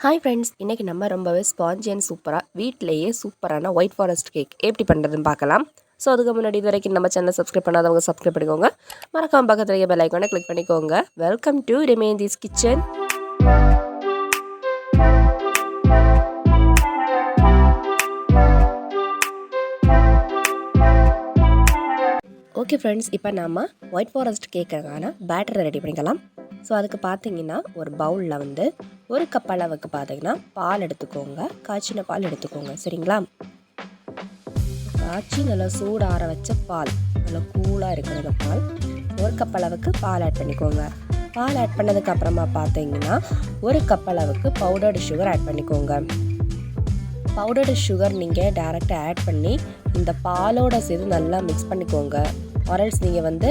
Hi friends, இன்றைக்கி நம்ம ரொம்பவே ஸ்பாஞ்சி அண்ட் வீட்டிலேயே சூப்பரான ஒயிட் ஃபாரஸ்ட் கேக் எப்படி பண்ணுறதுன்னு பார்க்கலாம். ஸோ அதுக்கு முன்னாடி இது வரைக்கும் நம்ம சேனல் சப்ஸ்கிரைப் பண்ணாதவங்க சப்ஸ்கிரைப் பண்ணிக்கோங்க. மறக்காம பக்கத்தில் பெல் ஐக்கானை கிளிக் பண்ணிக்கோங்க. வெல்கம் டு ரிமைந்திஸ் கிச்சன். ஓகே ஃப்ரெண்ட்ஸ், இப்போ நம்ம ஒயிட் ஃபாரஸ்ட் கேக்குக்கான பேட்டரை ரெடி பண்ணிக்கலாம். ஸோ அதுக்கு பார்த்தீங்கன்னா ஒரு பவுலில் வந்து ஒரு கப் அளவுக்கு பார்த்தீங்கன்னா பால் எடுத்துக்கோங்க. காய்ச்சின பால் எடுத்துக்கோங்க, சரிங்களா? காய்ச்சி நல்லா சூடு ஆற வச்ச பால், நல்லா கூலாக இருக்கிற பால், ஒரு கப் அளவுக்கு பால் ஆட் பண்ணிக்கோங்க. பால் ஆட் பண்ணதுக்கு அப்புறமா பார்த்தீங்கன்னா ஒரு கப் அளவுக்கு பவுடர்டு சுகர் ஆட் பண்ணிக்கோங்க. பவுடர்டு சுகர் நீங்கள் டேரெக்டாக ஆட் பண்ணி இந்த பாலோட சேர்த்து நல்லா மிக்ஸ் பண்ணிக்கோங்க. ஆரல்ஸ் நீங்கள் வந்து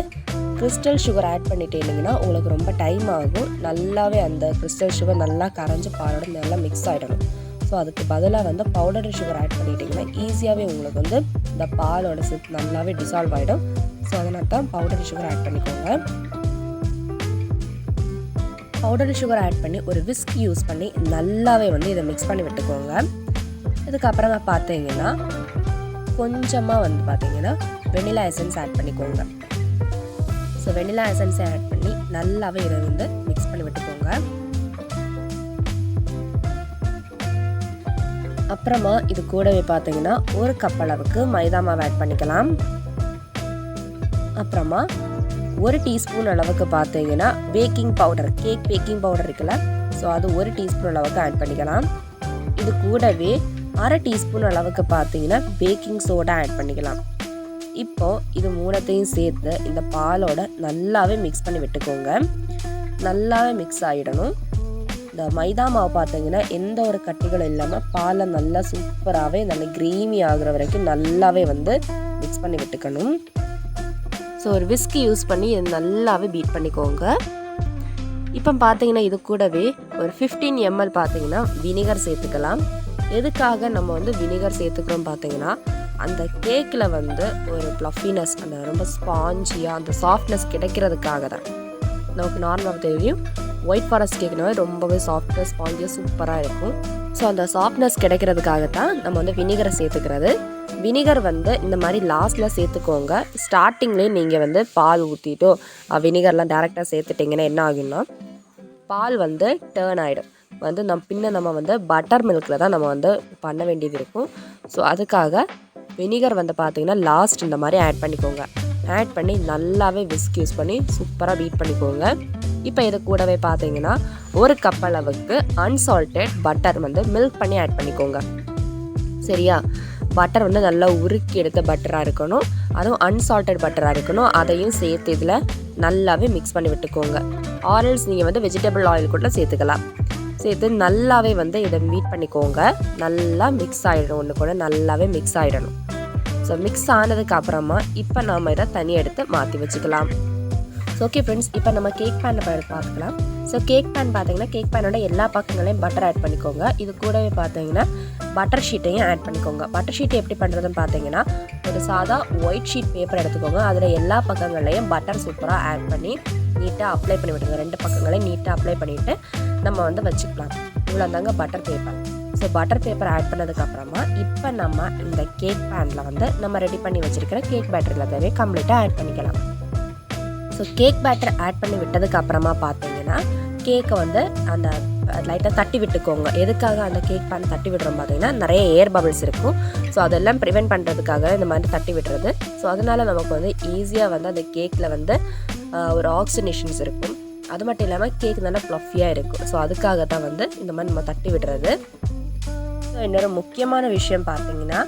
கிறிஸ்டல் சுகர் ஆட் பண்ணிட்டீங்கன்னா உங்களுக்கு ரொம்ப டைம் ஆகும். நல்லாவே அந்த கிறிஸ்டல் சுகர் நல்லா கரைஞ்சி பாலோட நல்லா மிக்ஸ் ஆகிடணும். ஸோ அதுக்கு பதிலாக வந்து பவுடர் சுகர் ஆட் பண்ணிட்டீங்கன்னா ஈஸியாகவே உங்களுக்கு வந்து இந்த பாலோட சேர்த்து நல்லாவே டிசால்வ் ஆகிடும். ஸோ அதனால தான் பவுடர் சுகர் ஆட் பண்ணிக்கோங்க. பவுடர் சுகர் ஆட் பண்ணி ஒரு விஸ்க் யூஸ் பண்ணி நல்லாவே வந்து இதை மிக்ஸ் பண்ணி விட்டுக்கோங்க. இதுக்கப்புறமா பார்த்தீங்கன்னா கொஞ்சமாக வந்து பார்த்தீங்கன்னா வெனிலா எசன்ஸ் ஆட் பண்ணிக்கோங்க. ஸோ வெனிலா எசன்ஸை ஆட் பண்ணி நல்லாவே இதை வந்து மிக்ஸ் பண்ணி விட்டுக்கோங்க. அப்புறமா இது கூடவே பார்த்தீங்கன்னா ஒரு கப் அளவுக்கு மைதா மாவு ஆட் பண்ணிக்கலாம். அப்புறமா ஒரு டீஸ்பூன் அளவுக்கு பார்த்தீங்கன்னா baking powder, cake baking powder இருக்குல்ல, ஸோ அது ஒரு டீஸ்பூன் அளவுக்கு ஆட் பண்ணிக்கலாம். இது கூடவே அரை டீஸ்பூன் அளவுக்கு பார்த்தீங்கன்னா பேக்கிங் சோடா ஆட் பண்ணிக்கலாம். இப்போது இது மூணத்தையும் சேர்த்து இந்த பாலோட நல்லாவே மிக்ஸ் பண்ணி விட்டுக்கோங்க. நல்லாவே மிக்ஸ் ஆகிடணும். இந்த மைதா மாவு பார்த்தீங்கன்னா எந்த ஒரு கட்டிகளும் இல்லாமல் பாலை நல்லா சூப்பராகவே நல்லா க்ரீமி ஆகுற வரைக்கும் நல்லாவே வந்து மிக்ஸ் பண்ணி விட்டுக்கணும். ஸோ ஒரு விஸ்கி யூஸ் பண்ணி இது நல்லாவே பீட் பண்ணிக்கோங்க. இப்போ பார்த்தீங்கன்னா இது கூடவே ஒரு 15 ml பார்த்தீங்கன்னா வினிகர் சேர்த்துக்கலாம். எதுக்காக நம்ம வந்து வினிகர் சேர்த்துக்கிறோம் பார்த்தீங்கன்னா அந்த கேக்கில் வந்து ஒரு ப்ளஃபினஸ், அந்த ரொம்ப ஸ்பாஞ்சியாக அந்த சாஃப்ட்னஸ் கிடைக்கிறதுக்காக தான். நமக்கு நார்மலாக தெரியும் ஒயிட் ஃபாரஸ்ட் கேக்னாவே ரொம்பவே சாஃப்டாக ஸ்பாஞ்சியாக சூப்பராக இருக்கும். ஸோ அந்த சாஃப்ட்னஸ் கிடைக்கிறதுக்காக தான் நம்ம வந்து வினிகரை சேர்த்துக்கிறது. வினிகர் வந்து இந்த மாதிரி லாஸ்ட்டில் சேர்த்துக்கோங்க. ஸ்டார்டிங்லேயே நீங்கள் வந்து பால் ஊற்றிட்டோ வினிகர்லாம் டேரெக்டாக சேர்த்துட்டிங்கன்னா என்ன ஆகும்னா பால் வந்து டேர்ன் ஆகிடும். வந்து நம்ம வந்து பட்டர் மில்கில் தான் நம்ம வந்து பண்ண வேண்டியது இருக்கும். ஸோ அதுக்காக வினிகர் வந்து பார்த்திங்கன்னா லாஸ்ட் இந்த மாதிரி ஆட் பண்ணிக்கோங்க. ஆட் பண்ணி நல்லாவே விஸ்க் யூஸ் பண்ணி சூப்பராக பீட் பண்ணிக்கோங்க. இப்போ இது கூடவே பார்த்தீங்கன்னா ஒரு கப் அளவுக்கு அன்சால்டட் பட்டர் வந்து மில்க் பண்ணி ஆட் பண்ணிக்கோங்க. சரியா? பட்டர் வந்து நல்லா உருக்கி எடுத்த பட்டராக இருக்கணும், அதுவும் அன்சால்டட் பட்டராக இருக்கணும். அதையும் சேர்த்து இதில் நல்லாவே மிக்ஸ் பண்ணி விட்டுக்கோங்க. ஆரல்ஸ் நீங்கள் வந்து வெஜிடபிள் ஆயில் கூட சேர்த்துக்கலாம். சேர்த்து நல்லாவே வந்து இதை மீட் பண்ணிக்கோங்க. நல்லா மிக்ஸ் ஆகிடணும், ஒன்று கூட நல்லாவே மிக்ஸ் ஆகிடணும். ஸோ மிக்ஸ் ஆனதுக்கு அப்புறமா இப்போ நம்ம இதை தனியாக எடுத்து மாற்றி வச்சுக்கலாம். ஸோ ஓகே ஃப்ரெண்ட்ஸ், இப்போ நம்ம கேக் பேனை பார்த்துக்கலாம். ஸோ கேக் பேன் பார்த்தீங்கன்னா கேக் பேனோட எல்லா பக்கங்களையும் பட்டர் ஆட் பண்ணிக்கோங்க. இது கூடவே பார்த்தீங்கன்னா பட்டர் ஷீட்டையும் ஆட் பண்ணிக்கோங்க. பட்டர் ஷீட் எப்படி பண்ணுறதுன்னு பார்த்தீங்கன்னா ஒரு சாதா ஒயிட் ஷீட் பேப்பர் எடுத்துக்கோங்க. அதில் எல்லா பக்கங்களையும் பட்டர் சூப்பராக ஆட் பண்ணி நீட்டாக அப்ளை பண்ணி விடுங்க. ரெண்டு பக்கங்களையும் நீட்டாக அப்ளை பண்ணிவிட்டு நம்ம வந்து வச்சுக்கலாம். இவ்வளோ தாங்க butter paper. So butter paper add பண்ணதுக்கப்புறமா இப்போ நம்ம இந்த கேக் பேனில் வந்து நம்ம ரெடி பண்ணி வச்சுருக்கிற கேக் பேட்டரில் தேவை கம்ப்ளீட்டாக ஆட் பண்ணிக்கலாம். ஸோ கேக் பேட்டர் ஆட் பண்ணி விட்டதுக்கு அப்புறமா பார்த்தீங்கன்னா கேக்கை வந்து அந்த லைட்டாக தட்டி விட்டுக்கோங்க. எதுக்காக அந்த கேக் பேன் தட்டி விடுறோம் பார்த்தீங்கன்னா நிறைய ஏர் பபிள்ஸ் இருக்கும். ஸோ அதெல்லாம் ப்ரிவென்ட் பண்ணுறதுக்காக இந்த மாதிரி தட்டி விடுறது. ஸோ அதனால் நமக்கு வந்து ஈஸியாக வந்து அந்த கேக்கில் வந்து ஒரு ஆக்சிடேஷன்ஸ் இருக்கும். அது மட்டும் இல்லாமல் கேக் நல்லா ப்ளஃபியாக இருக்கும். ஸோ அதுக்காக தான் வந்து இந்த மாதிரி நம்ம தட்டி விடுறது. ஸோ இன்னொரு முக்கியமான விஷயம் பார்த்தீங்கன்னா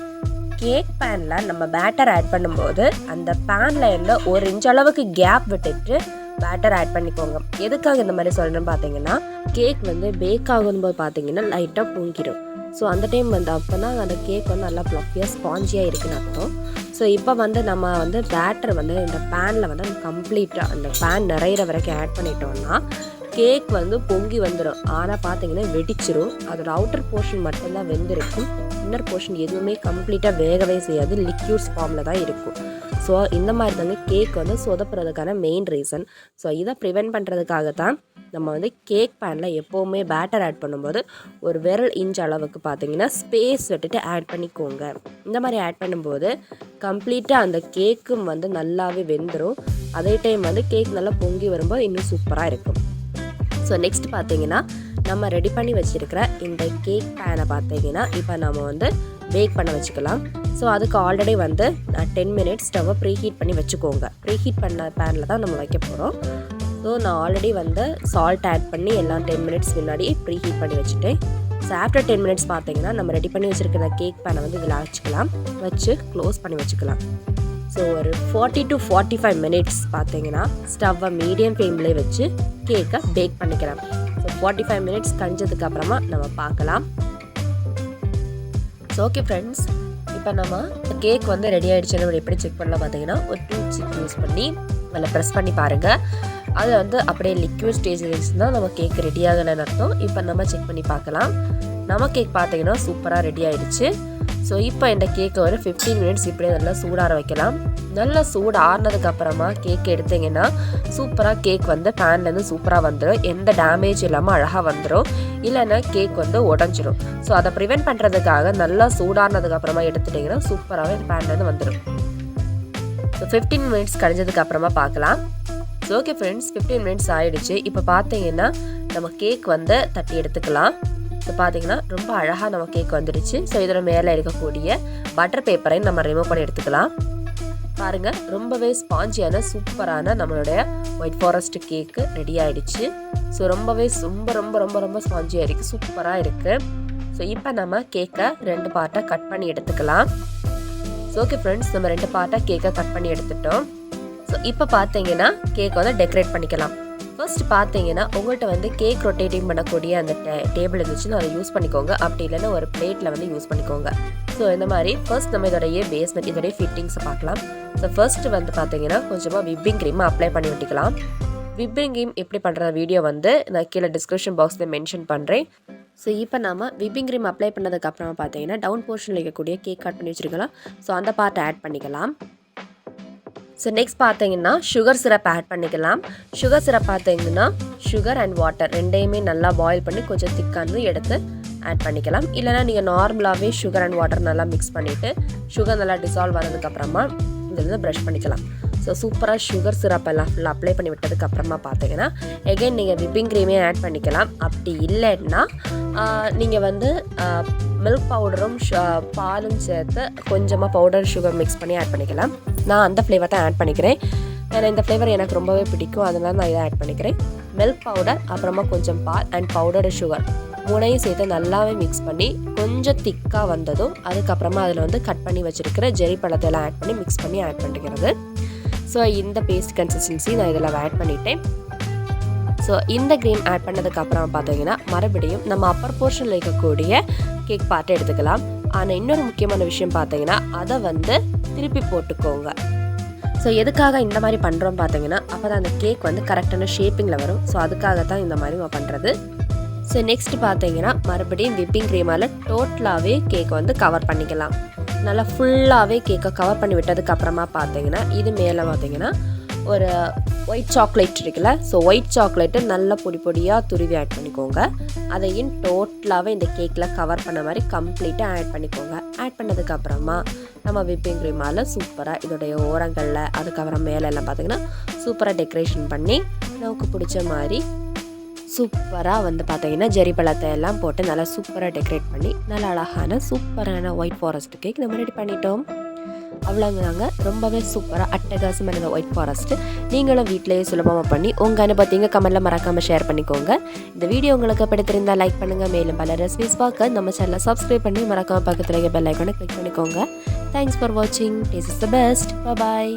கேக் பேனில் நம்ம பேட்டர் ஆட் பண்ணும்போது அந்த பேனில் இருந்து 1 இன்ச் அளவுக்கு கேப் விட்டுட்டு பேட்டர் ஆட் பண்ணிக்கோங்க. எதுக்காக இந்த மாதிரி சொல்கிறேன்னு பார்த்தீங்கன்னா கேக் வந்து பேக் ஆகும்போது பார்த்தீங்கன்னா லைட்டாக பொங்கிடும். ஸோ அந்த டைம் வந்து அப்போ தான் அந்த கேக் வந்து நல்லா ப்ளஃபியாக ஸ்பாஞ்சியாக இருக்குன்னு அர்த்தம். ஸோ இப்போ வந்து நம்ம வந்து பேட்டர் வந்து இந்த பேனில் வந்து கம்ப்ளீட்டாக அந்த பேன் நிறையிற வரைக்கும் ஆட் பண்ணிட்டோம்னா கேக் வந்து பொங்கி வந்துடும். ஆனால் பார்த்தீங்கன்னா வெடிச்சிரும். அதோட அவுட்டர் போர்ஷன் மட்டும்தான் வெந்திருக்கும். இன்னர் போர்ஷன் எதுவுமே கம்ப்ளீட்டாக வேகவே செய்யாது, லிக்யூட்ஸ் ஃபார்மில் தான் இருக்கும். ஸோ இந்த மாதிரி தாங்க கேக் வந்து சொதப்புறதுக்கான மெயின் ரீசன். ஸோ இதை ப்ரிவென்ட் பண்ணுறதுக்காக தான் நம்ம வந்து கேக் பேனில் எப்போவுமே பேட்டர் ஆட் பண்ணும்போது ஒரு விரல் இன்ச் அளவுக்கு பார்த்தீங்கன்னா ஸ்பேஸ் விட்டுட்டு ஆட் பண்ணிக்கோங்க. இந்த மாதிரி ஆட் பண்ணும்போது கம்ப்ளீட்டாக அந்த கேக்கும் வந்து நல்லாவே வெந்துடும். அதே டைம் வந்து கேக் நல்லா பொங்கி வரும்போது இன்னும் சூப்பராக இருக்கும். ஸோ நெக்ஸ்ட் பார்த்தீங்கன்னா நம்ம ரெடி பண்ணி வச்சுருக்கிற இந்த கேக் பேனை பார்த்தீங்கன்னா இப்போ நம்ம வந்து பேக் பண்ண வச்சுக்கலாம். ஸோ அதுக்கு ஆல்ரெடி வந்து 10 மினிட்ஸ் ஸ்டவ்வை ப்ரீஹீட் பண்ணி வச்சுக்கோங்க. ப்ரீஹீட் பண்ண பேனில் தான் நம்ம வைக்க போகிறோம். ஸோ நான் ஆல்ரெடி வந்து சால்ட் ஆட் பண்ணி எல்லாம் 10 மினிட்ஸ் முன்னாடி ப்ரீஹீட் பண்ணி வச்சுட்டேன். ஸோ ஆஃப்டர் 10 மினிட்ஸ் பார்த்தீங்கன்னா நம்ம ரெடி பண்ணி வச்சுருக்கிற கேக் பேனை வந்து இதில் வச்சு க்ளோஸ் பண்ணி வச்சுக்கலாம். ஸோ ஒரு 40 to 45 மினிட்ஸ் பார்த்தீங்கன்னா ஸ்டவ்வை மீடியம் ஃப்ளேம்லேயே வச்சு கேக்கை பேக் பண்ணிக்கலாம். ஸோ 45 மினிட்ஸ் கழிஞ்சதுக்கு அப்புறமா நம்ம பார்க்கலாம். ஸோ ஓகே ஃப்ரெண்ட்ஸ், இப்போ நம்ம கேக் வந்து ரெடி ஆகிடுச்சுன்னு எப்படி செக் பண்ணலாம் பார்த்தீங்கன்னா ஒரு டூத் ஸ்டிக் யூஸ் பண்ணி அதில் ப்ரெஸ் பண்ணி பாருங்கள். அது வந்து அப்படியே லிக்விட் ஸ்டேஜ் இருந்துச்சுன்னா நம்ம கேக் ரெடி ஆகலைன்னு அர்த்தம். இப்போ நம்ம செக் பண்ணி பார்க்கலாம். நம்ம கேக் பார்த்தீங்கன்னா சூப்பராக ரெடி ஆகிடுச்சு. ஸோ இப்போ இந்த கேக்கை ஒரு 15 மினிட்ஸ் இப்படியே நல்லா சூடார வைக்கலாம். நல்லா சூடு ஆறுனதுக்கப்புறமா கேக் எடுத்திங்கன்னா சூப்பராக கேக் வந்து பேன்லேருந்து சூப்பராக வந்துடும். எந்த டேமேஜ் இல்லாமல் அழகாக வந்துடும். இல்லைன்னா கேக் வந்து உடஞ்சிரும். ஸோ அதை ப்ரிவென்ட் பண்ணுறதுக்காக நல்லா சூடானதுக்கப்புறமா எடுத்துட்டிங்கன்னா சூப்பராகவே பேன்லேருந்து வந்துடும். ஸோ 15 மினிட்ஸ் கழிஞ்சதுக்கு அப்புறமா பார்க்கலாம். ஸோ ஓகே ஃப்ரெண்ட்ஸ், 15 மினிட்ஸ் ஆகிடுச்சு. இப்போ பார்த்தீங்கன்னா நம்ம கேக் வந்து தட்டி எடுத்துக்கலாம். ஸோ பார்த்தீங்கன்னா ரொம்ப அழகாக நம்ம கேக் வந்துடுச்சு. ஸோ இதில் மேலே இருக்கக்கூடிய பட்டர் பேப்பரையும் நம்ம ரிமூவ் பண்ணி எடுத்துக்கலாம். பாருங்கள், ரொம்பவே ஸ்பாஞ்சியான சூப்பரான நம்மளுடைய ஒயிட் ஃபாரஸ்ட் கேக்கு ரெடி ஆகிடுச்சு. ஸோ ரொம்பவே ரொம்ப ரொம்ப ரொம்ப ரொம்ப ஸ்பாஞ்சியாக இருக்குது, சூப்பராக இருக்குது. ஸோ இப்போ நம்ம கேக்கை 2 பார்ட்டாக கட் பண்ணி எடுத்துக்கலாம். ஸோ ஓகே ஃப்ரெண்ட்ஸ், நம்ம 2 பார்ட்டாக கேக்கை கட் பண்ணி எடுத்துட்டோம். ஸோ இப்போ பார்த்தீங்கன்னா கேக் வந்து டெக்கரேட் பண்ணிக்கலாம். ஃபர்ஸ்ட் பார்த்தீங்கன்னா உங்கள்கிட்ட வந்து கேக் ரொட்டேட்டிங் பண்ணக்கூடிய அந்த டேபிள் இருந்துச்சுன்னா அதை யூஸ் பண்ணிக்கோங்க. அப்படி இல்லைன்னா ஒரு பிளேட்டில் வந்து யூஸ் பண்ணிக்கோங்க. ஸோ இந்த மாதிரி ஃபர்ஸ்ட் நம்ம இதோடைய பேஸ்மெண்ட் இதோடைய ஃபிட்டிங்ஸை பார்க்கலாம். ஸோ ஃபர்ஸ்ட் வந்து பார்த்தீங்கன்னா கொஞ்சமாக விப்பிங் க்ரீம் அப்ளை பண்ணி விட்டுக்கலாம். விப்பிங் க்ரீம் எப்படி பண்ணுற வீடியோ வந்து நான் கீழே டிஸ்கிரிப்ஷன் பாக்ஸில் மென்ஷன் பண்ணுறேன். ஸோ இப்போ நம்ம விப்பிங் க்ரீம் அப்ளை பண்ணதுக்கப்புறமா பார்த்தீங்கன்னா டவுன் போர்ஷனில் இருக்கக்கூடிய கேக் கட் பண்ணி வச்சுருக்கலாம். ஸோ அந்த பார்ட்டை ஆட் பண்ணிக்கலாம். ஸோ நெக்ஸ்ட் பார்த்தீங்கன்னா சுகர் சிரப் ஆட் பண்ணிக்கலாம். சுகர் சிரப் பார்த்தீங்கன்னா சுகர் அண்ட் வாட்டர் ரெண்டையுமே நல்லா பாயில் பண்ணி கொஞ்சம் திக்கானது எடுத்து ஆட் பண்ணிக்கலாம். இல்லைனா நீங்கள் நார்மலாகவே சுகர் அண்ட் வாட்டர் நல்லா மிக்ஸ் பண்ணிவிட்டு சுகர் நல்லா டிசால்வ் ஆனதுக்கப்புறமா இதில் ப்ரஷ் பண்ணிக்கலாம். ஸோ சூப்பராக சுகர் சிரப் எல்லாம் ஃபுல்லாக அப்ளை பண்ணி விட்டதுக்கப்புறமா பார்த்தீங்கன்னா எகைன் நீங்கள் விப்பிங் க்ரீமே ஆட் பண்ணிக்கலாம். அப்படி இல்லைன்னா நீங்கள் வந்து மில்க் பவுடரும் பாலும் சேர்த்து கொஞ்சமாக பவுடர் சுகர் மிக்ஸ் பண்ணி ஆட் பண்ணிக்கலாம். நான் அந்த ஃப்ளேவர் தான் ஆட் பண்ணிக்கிறேன். ஏன்னா இந்த ஃப்ளேவர் எனக்கு ரொம்பவே பிடிக்கும், அதனால நான் இதை ஆட் பண்ணிக்கிறேன். மில்க் பவுடர், அப்புறமா கொஞ்சம் பால் அண்ட் பவுடர் சுகர் மூணையும் சேர்த்து நல்லாவே மிக்ஸ் பண்ணி கொஞ்சம் திக்காக வந்ததும் அதுக்கப்புறமா அதில் வந்து கட் பண்ணி வச்சுருக்கிற ஜெரி பழத்தை எல்லாம் ஆட் பண்ணி மிக்ஸ் பண்ணி ஆட் பண்ணிக்கிறது. ஸோ இந்த பேஸ்ட் கன்சிஸ்டன்சி நான் இதில் ஆட் பண்ணிட்டேன். ஸோ இந்த க்ரீம் ஆட் பண்ணதுக்கப்புறம் பார்த்தீங்கன்னா மறுபடியும் நம்ம அப்பர் போர்ஷனில் இருக்கக்கூடிய கேக் பார்ட்டை எடுத்துக்கலாம். ஆனால் இன்னொரு முக்கியமான விஷயம் பார்த்தீங்கன்னா அதை வந்து திருப்பி போட்டுக்கோங்க. ஸோ எதுக்காக இந்த மாதிரி பண்ணுறோம் பார்த்தீங்கன்னா அப்போ தான் அந்த கேக் வந்து கரெக்டான ஷேப்பிங்கில் வரும். ஸோ அதுக்காக தான் இந்த மாதிரி நம்ம பண்ணுறது. ஸோ நெக்ஸ்ட் பார்த்தீங்கன்னா மறுபடியும் விப்பிங் க்ரீமால் டோட்டலாகவே கேக்கை வந்து கவர் பண்ணிக்கலாம். நல்லா ஃபுல்லாகவே கேக்கை கவர் பண்ணி விட்டதுக்கப்புறமா பார்த்தீங்கன்னா இது மேலே பார்த்தீங்கன்னா ஒரு ஒயிட் சாக்லேட் இருக்குல்ல, ஸோ ஒயிட் சாக்லேட்டு நல்லா பொடி பொடியாக துருவி ஆட் பண்ணிக்கோங்க. அதையும் டோட்டலாகவே இந்த கேக்கில் கவர் பண்ண மாதிரி கம்ப்ளீட்டாக ஆட் பண்ணிக்கோங்க. ஆட் பண்ணதுக்கப்புறமா நம்ம விப்பிங் க்ரீமால் சூப்பராக இதோடைய ஓரங்களில் அதுக்கப்புறம் மேலே எல்லாம் பார்த்தீங்கன்னா சூப்பராக டெக்கரேஷன் பண்ணி நமக்கு பிடிச்ச மாதிரி சூப்பராக வந்து பார்த்தீங்கன்னா ஜெரி பழத்தை எல்லாம் போட்டு நல்லா சூப்பராக டெக்கரேட் பண்ணி நல்லா அழகான சூப்பரான ஒயிட் ஃபாரஸ்ட் கேக் நம்ம ரெடி பண்ணிட்டோம். அவ்வளோங்க, ரொம்பவே சூப்பராக அட்டகாசமான ஒயிட் ஃபாரஸ்ட் நீங்களும் வீட்டிலேயே சுலபமாக பண்ணி உங்கள் அனுபவத்தைங்க கமெண்ட்டில் மறக்காமல் ஷேர் பண்ணிக்கோங்க. இந்த வீடியோ உங்களுக்கு பிடித்திருந்தால் லைக் பண்ணுங்கள். மேலும் பல ரெசிபிஸ் பார்க்க நம்ம சேனலை சப்ஸ்கிரைப் பண்ணி மறக்காமல் பக்கத்தில் பெல் ஐக்கானை கிளிக் பண்ணிக்கோங்க. தேங்க்ஸ் ஃபார் வாட்சிங். Taste is the best. Bye.